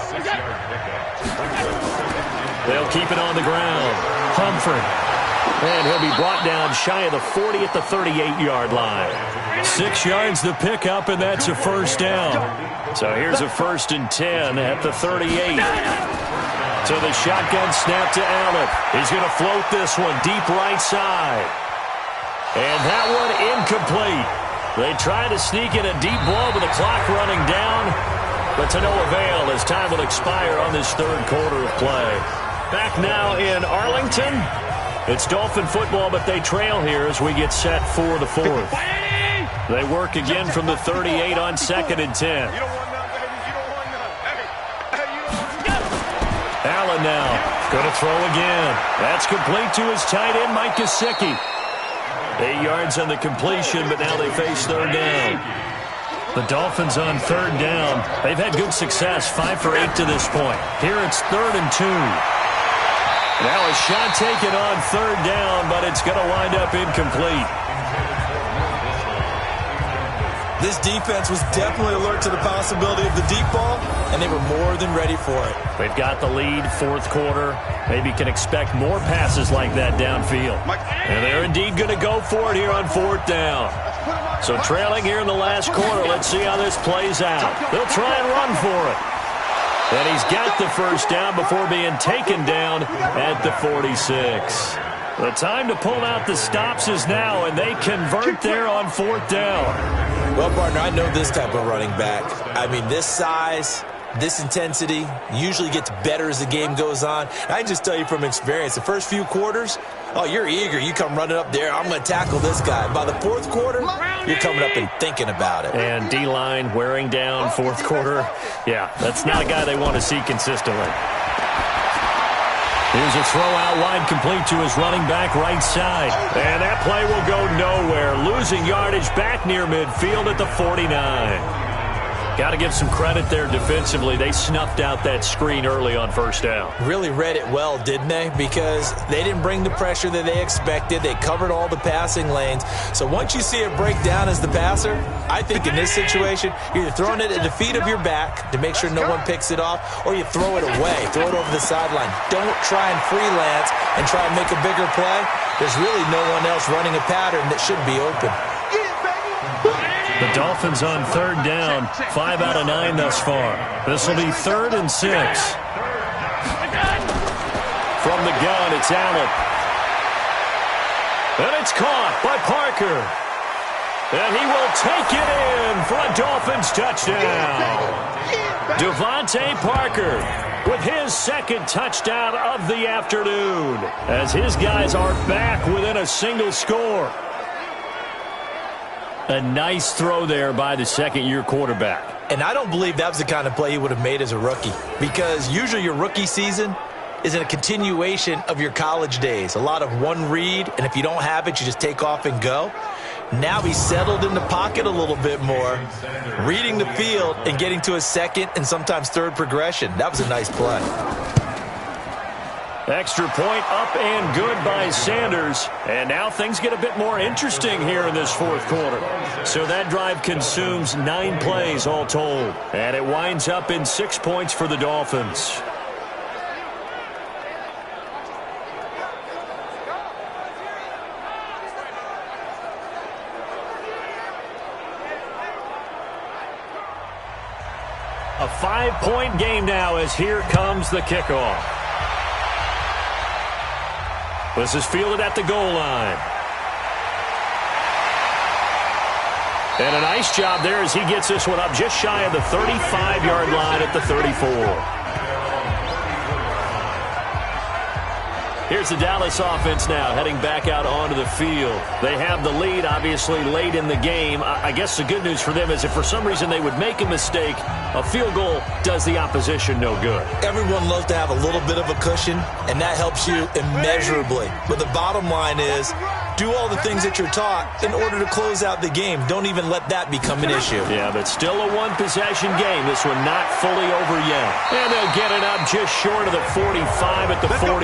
They'll keep it on the ground. Humphrey And he'll be brought down shy of the 40 at the 38-yard line. 6 yards to pick up, and that's a first down. So here's a 1st and 10 at the 38. So the shotgun snap to Allen. He's going to float this one deep right side. And that one incomplete. They try to sneak in a deep ball with the clock running down, but to no avail as time will expire on this third quarter of play. Back now in Arlington. It's Dolphin football, but they trail here as we get set for the fourth. They work again from the 38 on 2nd and 10. Allen now going to throw again. That's complete to his tight end, Mike Gesicki. 8 yards on the completion, but now they face third down. The Dolphins on third down. They've had good success, 5 for 8 to this point. Here it's 3rd and 2. Now a shot taken on third down, but it's going to wind up incomplete. This defense was definitely alert to the possibility of the deep ball, and they were more than ready for it. They've got the lead, fourth quarter. Maybe can expect more passes like that downfield. And they're indeed going to go for it here on 4th down. So trailing here in the last quarter, let's see how this plays out. They'll try and run for it. And he's got the first down before being taken down at the 46. The time to pull out the stops is now, and they convert there on 4th down. Well, partner, I know this type of running back. I mean, this size, this intensity usually gets better as the game goes on. I can just tell you from experience, the first few quarters, oh, you're eager. You come running up there, I'm going to tackle this guy. By the 4th quarter, you're coming up and thinking about it. And D-line wearing down 4th quarter. Yeah, that's not a guy they want to see consistently. Here's a throw out wide complete to his running back right side. And that play will go nowhere. Losing yardage back near midfield at the 49. Got to give some credit there defensively. They snuffed out that screen early on first down. Really read it well, didn't they? Because they didn't bring the pressure that they expected. They covered all the passing lanes. So once you see it break down as the passer, I think in this situation, you're either throwing it at the feet of your back to make sure no one picks it off, or you throw it away, throw it over the sideline. Don't try and freelance and try and make a bigger play. There's really no one else running a pattern that should be open. The Dolphins on third down, 5 out of 9 thus far. This will be 3rd and 6. From the gun, it's Allen. And it's caught by Parker. And he will take it in for a Dolphins touchdown. Devontae Parker with his 2nd touchdown of the afternoon, as his guys are back within a single score. A nice throw there by the second-year quarterback. And I don't believe that was the kind of play he would have made as a rookie, because usually your rookie season is a continuation of your college days. A lot of one read, and if you don't have it, you just take off and go. Now he's settled in the pocket a little bit more, reading the field and getting to a 2nd and sometimes 3rd progression. That was a nice play. Extra point up and good by Sanders. And now things get a bit more interesting here in this 4th quarter. So that drive consumes 9 plays all told. And it winds up in 6 points for the Dolphins. A 5-point game now as here comes the kickoff. This is fielded at the goal line. And a nice job there as he gets this one up just shy of the 35-yard line at the 34. Here's the Dallas offense now heading back out onto the field. They have the lead, obviously, late in the game. I guess the good news for them is if for some reason they would make a mistake, a field goal does the opposition no good. Everyone loves to have a little bit of a cushion, and that helps you immeasurably. But the bottom line is, do all the things that you're taught in order to close out the game. Don't even let that become an issue. Yeah, but still a one-possession game. This one not fully over yet. And they'll get it up just short of the 45 at the 44.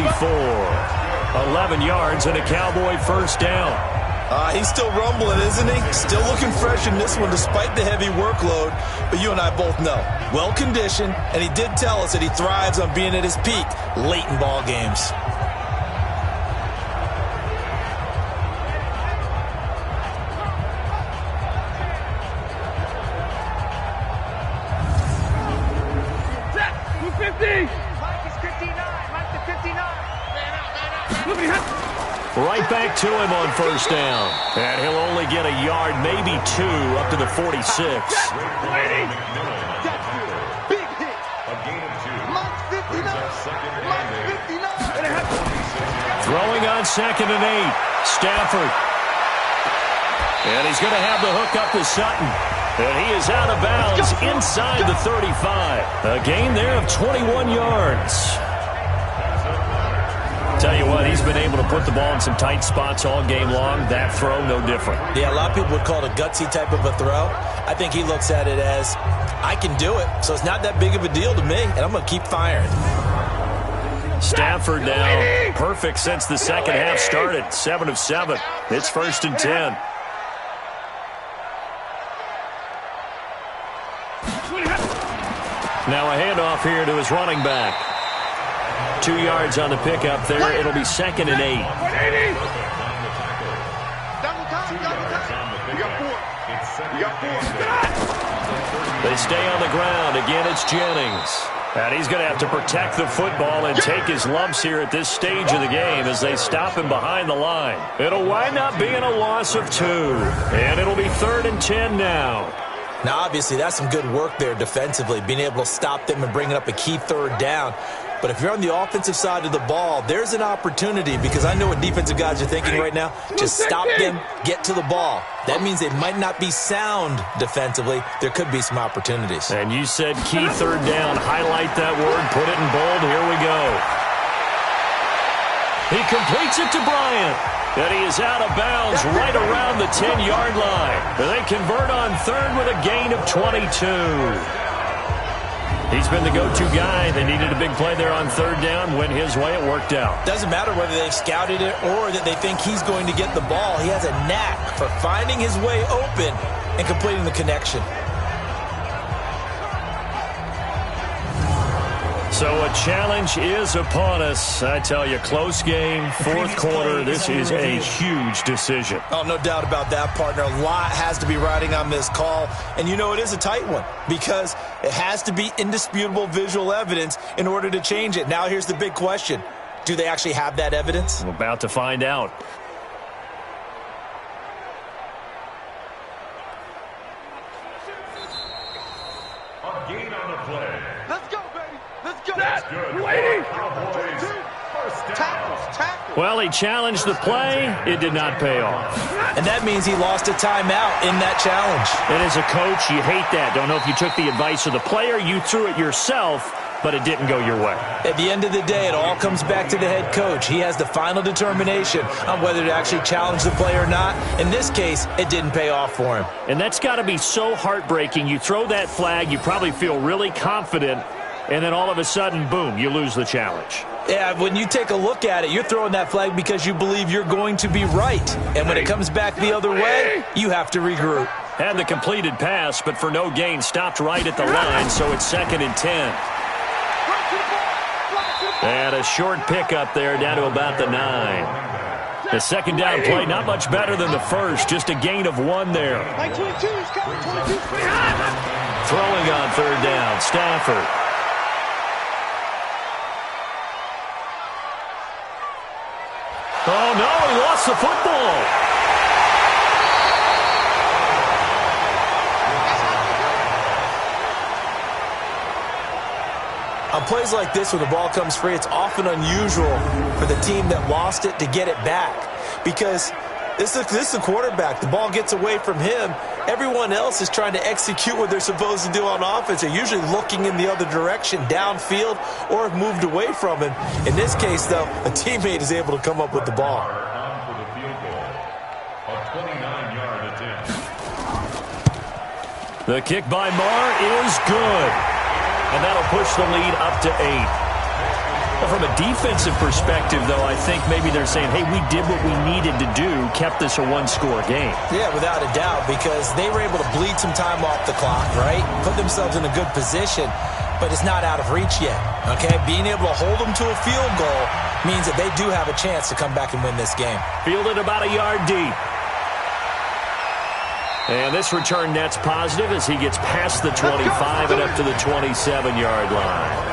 11 yards and a Cowboy first down. He's still rumbling, isn't he? Still looking fresh in this one despite the heavy workload. But you and I both know, well-conditioned, and he did tell us that he thrives on being at his peak late in ball games. Right back to him on first down. And he'll only get a yard, maybe 2, up to the 46. Big hit. A gain of 2. Mike 59. Mike 59. Throwing on 2nd and 8. Stafford. And he's going to have the hook up to Sutton. And he is out of bounds inside the 35. A gain there of 21 yards. Tell you what, he's been able to put the ball in some tight spots all game long. That throw, no different. Yeah, a lot of people would call it a gutsy type of a throw. I think he looks at it as, I can do it, so it's not that big of a deal to me, and I'm going to keep firing. Stafford now perfect since the second half started. 7 of 7. It's 1st and 10. Now a handoff here to his running back. 2 yards on the pickup there. It'll be 2nd and 8. They stay on the ground. Again, it's Jennings. And he's going to have to protect the football and take his lumps here at this stage of the game as they stop him behind the line. It'll wind up being a loss of 2. And it'll be 3rd and 10 now. Now, obviously, that's some good work there defensively, being able to stop them and bringing up a key 3rd down. But if you're on the offensive side of the ball, there's an opportunity, because I know what defensive guys are thinking right now. Just stop them, get to the ball. That means they might not be sound defensively. There could be some opportunities. And you said key 3rd down. Highlight that word. Put it in bold. Here we go. He completes it to Bryant. And he is out of bounds right around the 10-yard line. And they convert on 3rd with a gain of 22. He's been the go-to guy. They needed a big play there on 3rd down. Went his way. It worked out. Doesn't matter whether they've scouted it or that they think he's going to get the ball. He has a knack for finding his way open and completing the connection. So a challenge is upon us. I tell you, close game, 4th quarter. This is a huge decision. Oh, no doubt about that, partner. A lot has to be riding on this call. And you know it is a tight one because it has to be indisputable visual evidence in order to change it. Now here's the big question. Do they actually have that evidence? I'm about to find out. A gain on the play. Let's go, baby. Let's go. That's good. Cowboys. First down. Tackles. Well, he challenged the play. It did not pay off. And that means he lost a timeout in that challenge. And as a coach, you hate that. Don't know if you took the advice of the player. You threw it yourself, but it didn't go your way. At the end of the day, it all comes back to the head coach. He has the final determination on whether to actually challenge the play or not. In this case, it didn't pay off for him. And that's got to be so heartbreaking. You throw that flag, you probably feel really confident, and then all of a sudden, boom, you lose the challenge. Yeah, when you take a look at it, you're throwing that flag because you believe you're going to be right. And when it comes back the other way, you have to regroup. Had the completed pass, but for no gain, stopped right at the line, so it's 2nd and 10. And a short pickup there down to about the 9. The second down play, not much better than the first, just a gain of 1 there. Throwing on 3rd down, Stafford. Oh, no, he lost the football. On plays like this, when the ball comes free, it's often unusual for the team that lost it to get it back. Because this is the quarterback. The ball gets away from him. Everyone else is trying to execute what they're supposed to do on offense. They're usually looking in the other direction, downfield, or have moved away from him. In this case, though, a teammate is able to come up with the ball. On for the field goal. A 29-yard attempt. The kick by Marr is good. And that'll push the lead up to 8. Well, from a defensive perspective, though, I think maybe they're saying, hey, we did what we needed to do, kept this a 1-score game. Yeah, without a doubt, because they were able to bleed some time off the clock, right? Put themselves in a good position, but it's not out of reach yet, okay? Being able to hold them to a field goal means that they do have a chance to come back and win this game. Fielded about a yard deep. And this return net's positive as he gets past the 25 and up to the 27-yard line.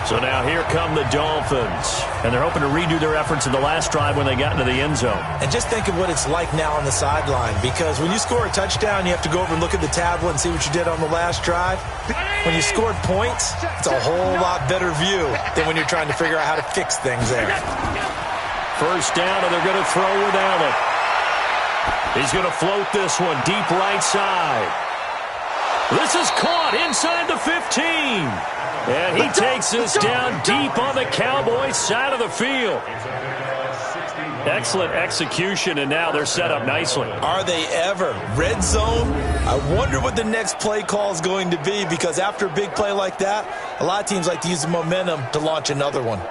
So now here come the Dolphins. And they're hoping to redo their efforts in the last drive when they got into the end zone. And just think of what it's like now on the sideline, because when you score a touchdown, you have to go over and look at the tablet and see what you did on the last drive. When you scored points, it's a whole lot better view than when you're trying to figure out how to fix things there. First down, and they're going to throw with Allen. He's going to float this one deep right side. This is caught inside the 15. And he takes this down deep on the Cowboys side of the field. Excellent execution, and now they're set up nicely. Are they ever? Red zone? I wonder what the next play call is going to be, because after a big play like that, a lot of teams like to use the momentum to launch another one.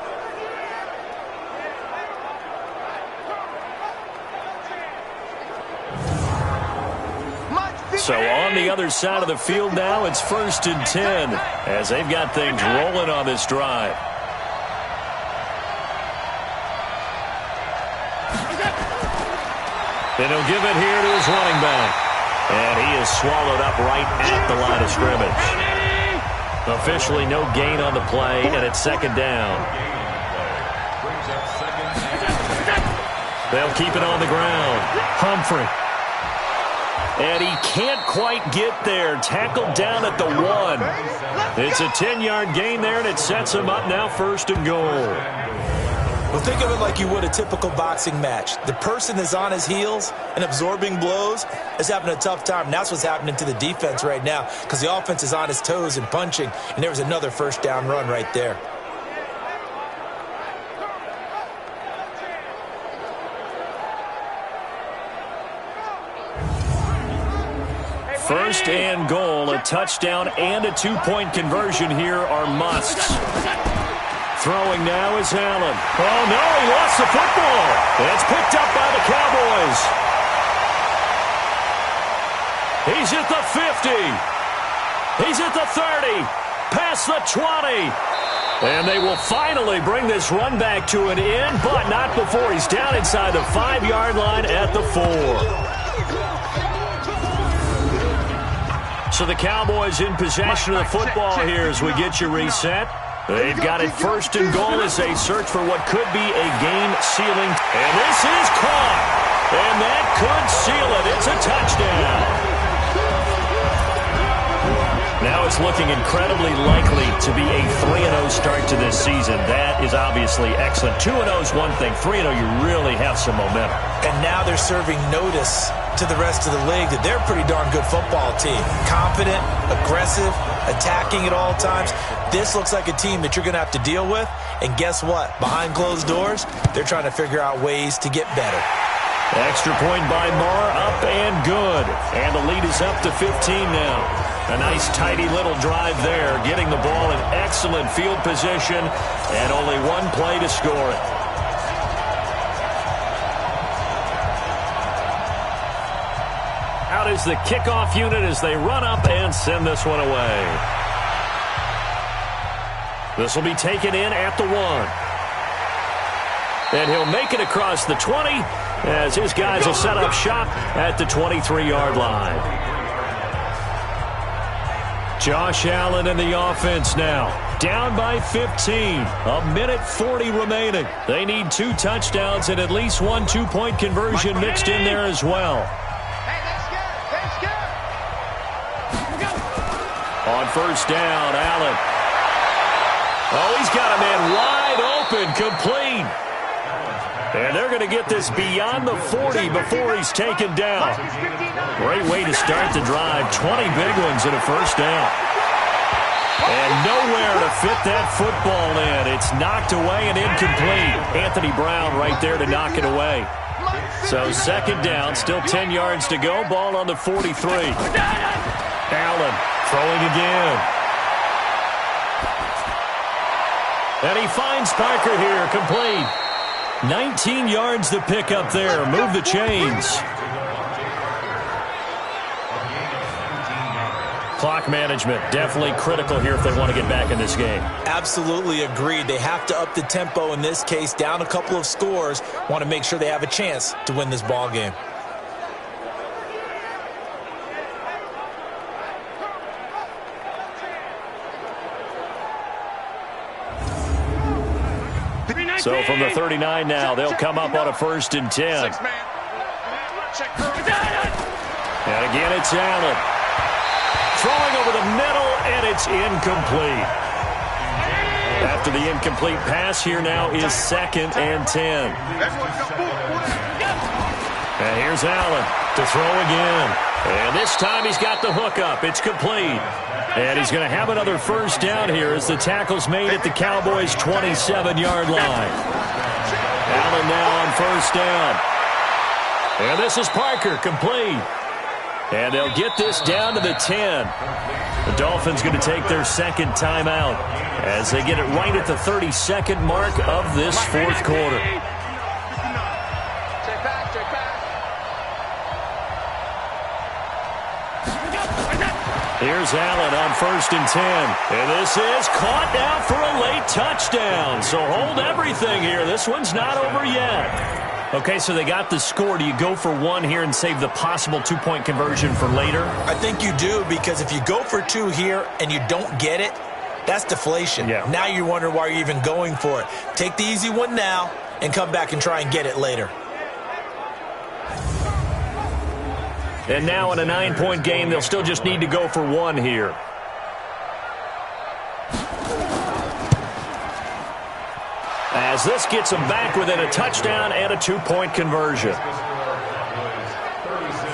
So on the other side of the field now, it's 1st and 10 as they've got things rolling on this drive. And he'll give it here to his running back. And he is swallowed up right at the line of scrimmage. Officially no gain on the play, and it's 2nd down. They'll keep it on the ground. Humphrey. And he can't quite get there. Tackled down at the 1. It's a 10-yard gain there, and it sets him up now 1st and goal. Well, think of it like you would a typical boxing match. The person is on his heels and absorbing blows is having a tough time. And that's what's happening to the defense right now, because the offense is on his toes and punching. And there was another 1st down run right there. First and goal, a touchdown and a 2-point conversion here are musts. Throwing now is Allen. Oh, no, he lost the football. It's picked up by the Cowboys. He's at the 50. He's at the 30. Past the 20. And they will finally bring this run back to an end, but not before he's down inside the 5-yard line at the 4. So the Cowboys in possession of the football here as we get you reset. They've got it 1st and goal as they search for what could be a game-sealing. And this is caught. And that could seal it. It's a touchdown. Now it's looking incredibly likely to be a 3-0 start to this season. That is obviously excellent. 2-0 is one thing. 3-0, you really have some momentum. And now they're serving notice to the rest of the league that they're a pretty darn good football team. Confident, aggressive, attacking at all times. This looks like a team that you're going to have to deal with. And guess what? Behind closed doors, they're trying to figure out ways to get better. Extra point by Marr, up and good. And the lead is up to 15 now. A nice tidy little drive there, getting the ball in excellent field position, and only one play to score it. Out is the kickoff unit as they run up and send this one away. This will be taken in at the 1. And he'll make it across the 20 as his guys will set up shop at the 23-yard line. Josh Allen in the offense now. Down by 15. A minute 40 remaining. They need 2 touchdowns and at least one 2-point conversion mixed in there as well. On first down, Allen. Oh, he's got a man wide open, complete. And they're going to get this beyond the 40 before he's taken down. Great way to start the drive. 20 big ones and a first down. And nowhere to fit that football in. It's knocked away and incomplete. Anthony Brown right there to knock it away. So 2nd down, still 10 yards to go. Ball on the 43. Allen throwing again. And he finds Parker here, complete. 19 yards to pick up there. Move the chains. Clock management, definitely critical here if they want to get back in this game. Absolutely agreed. They have to up the tempo in this case, down a couple of scores. Want to make sure they have a chance to win this ball game. So from the 39 now, they'll come up on a 1st and 10. And again, it's Allen. Throwing over the middle, and it's incomplete. After the incomplete pass, here now is 2nd and 10. And here's Allen to throw again. And this time he's got the hook up. It's complete. And he's going to have another 1st down here as the tackle's made at the Cowboys' 27-yard line. Allen now on 1st down. And this is Parker, complete. And they'll get this down to the 10. The Dolphins going to take their 2nd timeout as they get it right at the 32nd mark of this 4th quarter. Here's Allen on 1st and 10. And this is caught now for a late touchdown. So hold everything here. This one's not over yet. Okay, so they got the score. Do you go for 1 here and save the possible 2-point conversion for later? I think you do, because if you go for 2 here and you don't get it, that's deflation. Yeah. Now you wonder why you're even going for it. Take the easy one now and come back and try and get it later. And now in a 9-point game, they'll still just need to go for 1 here. As this gets them back within a touchdown and a 2-point conversion.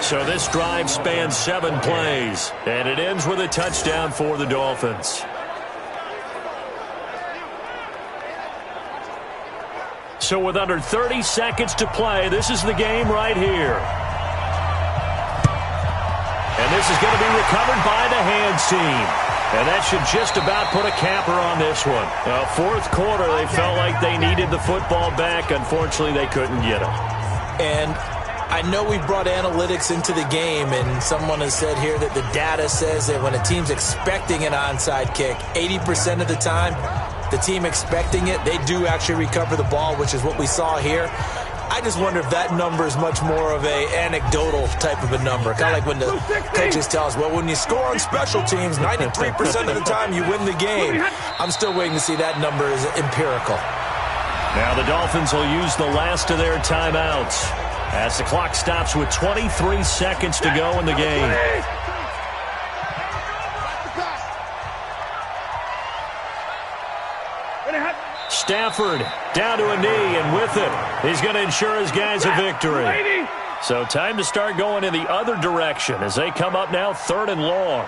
So this drive spans 7 plays, and it ends with a touchdown for the Dolphins. So with under 30 seconds to play, this is the game right here. And this is going to be recovered by the hands team. And that should just about put a capper on this one. 4th quarter, they felt like they needed the football back. Unfortunately, they couldn't get it. And I know we brought analytics into the game, and someone has said here that the data says that when a team's expecting an onside kick, 80% of the time, the team expecting it, they do actually recover the ball, which is what we saw here. I just wonder if that number is much more of a anecdotal type of a number. Kind of like when the coaches tell us, well, when you score on special teams, 93% of the time you win the game. I'm still waiting to see that number is empirical. Now the Dolphins will use the last of their timeouts as the clock stops with 23 seconds to go in the game. Stafford down to a knee, and with it, he's going to ensure his guys a victory. So time to start going in the other direction as they come up now 3rd and long.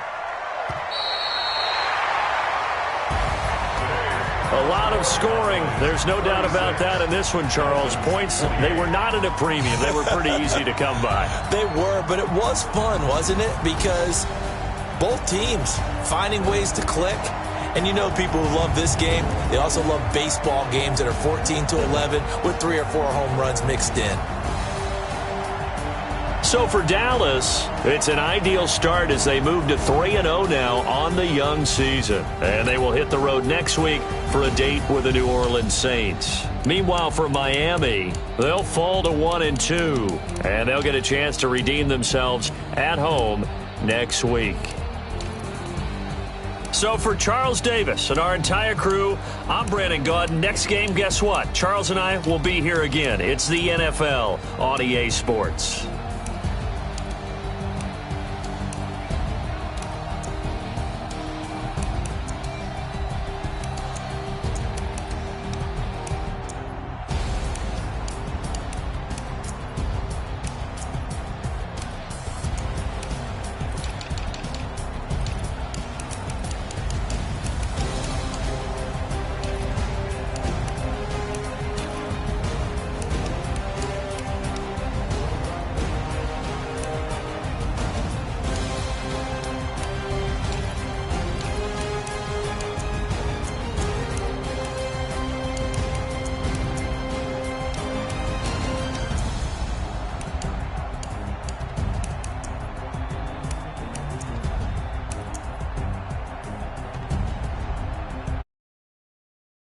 A lot of scoring. There's no doubt about that in this one, Charles. Points, they were not at a premium. They were pretty easy to come by. They were, but it was fun, wasn't it? Because both teams finding ways to click. And you know people who love this game, they also love baseball games that are 14-11 with 3 or 4 home runs mixed in. So for Dallas, it's an ideal start as they move to 3-0 now on the young season. And they will hit the road next week for a date with the New Orleans Saints. Meanwhile, for Miami, they'll fall to 1-2. And they'll get a chance to redeem themselves at home next week. So for Charles Davis and our entire crew, I'm Brandon Gaudin. Next game, guess what? Charles and I will be here again. It's the NFL on EA Sports.